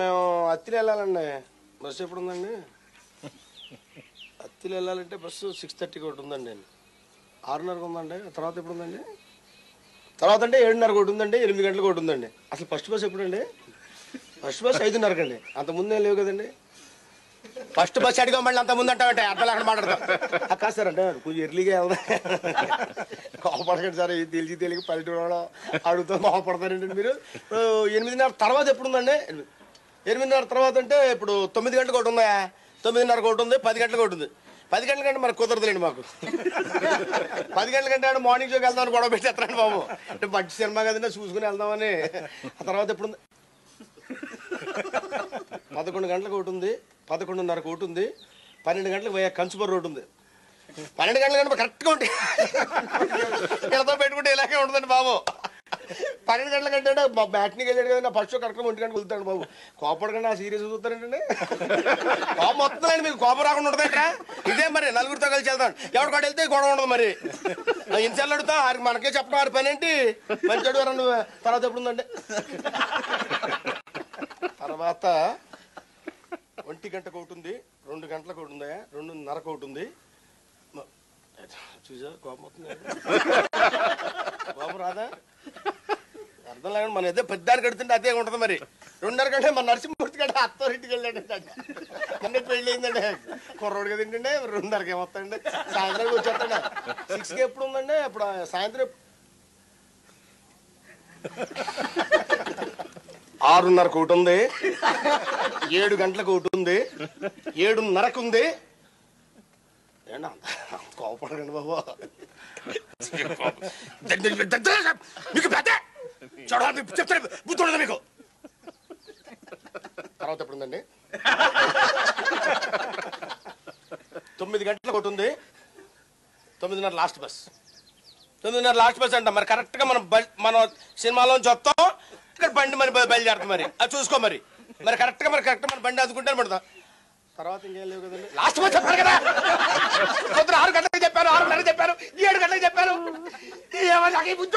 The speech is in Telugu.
మేము అత్తిలి వెళ్ళాలండి. బస్సు ఎప్పుడు ఉందండి? అత్తిలి వెళ్ళాలంటే బస్సు 6:30కి ఒకటి ఉందండి. 6:30కి ఉందండి. తర్వాత ఎప్పుడు ఉందండి? తర్వాత అంటే 7:30కి ఒకటి ఉందండి. 8 గంటలకు ఒకటి ఉందండి. అసలు ఫస్ట్ బస్ ఎప్పుడండి? ఫస్ట్ బస్ 5:30కి అండి. అంత ముందే లేవు కదండి. ఫస్ట్ బస్ అడిగా మళ్ళీ అంత ముందు అంటామంటే అర్థం అక్కడ మాట్లాడతాం. కాదు సార్ అంటే కొంచెం ఎర్లీగా వెళ్దా కోపడకండి సార్. తెలిసి పల్లెటూరు అడుగుతూ కోపడతారండి మీరు. 8:30 తర్వాత ఎప్పుడు ఉందండి? 8:30 తర్వాత అంటే ఇప్పుడు 9 గంటలకు ఒకటి ఉందా? 9:30కి ఒకటి ఉంది. 10 గంటలకు ఒకటి ఉంది. 10 గంటల కంటే మనకు కుదరదులేండి మాకు. 10 గంటల కంటే మార్నింగ్ షోకి వెళ్దామని గొడవ పెట్టేస్తారండి బాబు. అంటే మంచి సినిమా కదండి చూసుకుని వెళ్దామని. ఆ తర్వాత ఎప్పుడు ఉంది? 11 గంటలకు ఒకటి ఉంది. 11:30కి ఒకటి ఉంది. 12 గంటలకు పోయా కంచుబర్ రోడ్డు ఉంది. 12 గంటల కంటే కరెక్ట్గా ఉంటాయి. ఇలాతో పెట్టుకుంటే ఇలాగే ఉంటుందండి బాబు. 12 గంటల కంటే బ్యాట్నికి వెళ్ళాడు కదా నా ఫస్ట్ షో కరెక్ట్గా 1 గంటకు వెళ్తాడు బాబు. కోపడకండి ఆ సీరియస్ చూస్తారంటే కోపం వస్తుందండి. మీకు కోపం రాకుండా ఉంటుందంట. ఇదే మరి నలుగురితో కలిసి వెళ్తాను. ఎవరికాడు వెళ్తే గొడవ ఉండదు. మరి ఇన్సార్లు అడుగుతా మనకే చెప్పడం ఆరి పని ఏంటి? మంచి అడుగురా నువ్వు. తర్వాత ఎప్పుడు ఉందండి? తర్వాత 1 గంటకు ఒకటి ఉంది. 2 గంటలకు ఒకటి ఉందా? 2:30కు ఒకటి ఉంది. చూసా కోపం అవుతుంది. కోపం రాదా? అర్థం లేకుండా మన ఏదో పెద్దానికి కడుతుంటే అదే ఉంటుంది. మరి 2:30 గంటే మన నరసింహమూర్తి గంట అత్తోరింటికి వెళ్ళాడంటే అన్నీ పెళ్ళి అయిందండి. కుర్రోడు కదా ఏంటండి 2:30కి ఏమొస్తాయండి? సాయంత్రం వచ్చేస్తాండి. 6కి ఎప్పుడు ఉందండి? ఇప్పుడు సాయంత్రం 6:30కు ఒకటి ఉంది. 7 గంటలకు ఒకటి ఉంది. 7:30కు ఉంది. ఏంటా కోపడకండి బాబు. మీకు పెద్ద చెప్తాను బుద్ధి ఉండదు మీకు. తర్వాత ఎప్పుడు ఉందండి? 9 గంటలకు ఒకటి ఉంది. 9:30 లాస్ట్ బస్. 9:30 లాస్ట్ బస్ అంట. మరి కరెక్ట్గా మనం సినిమాలోంచి వస్తాం. ఇక్కడ బండి మరి బయలుదేరుతాం. మరి అది చూసుకో. మరి కరెక్ట్గా మన బండి అందుకుంటే పడతాం. తర్వాత ఇంకేం లేవు కదండి. లాస్ట్ బస్ చెప్పారు కదా. పొద్దున 6 గంటలకు చెప్పారు, 6:30 చెప్పారు, 7 గంటలకు చెప్పారు. ఏమన్నా బుద్ధి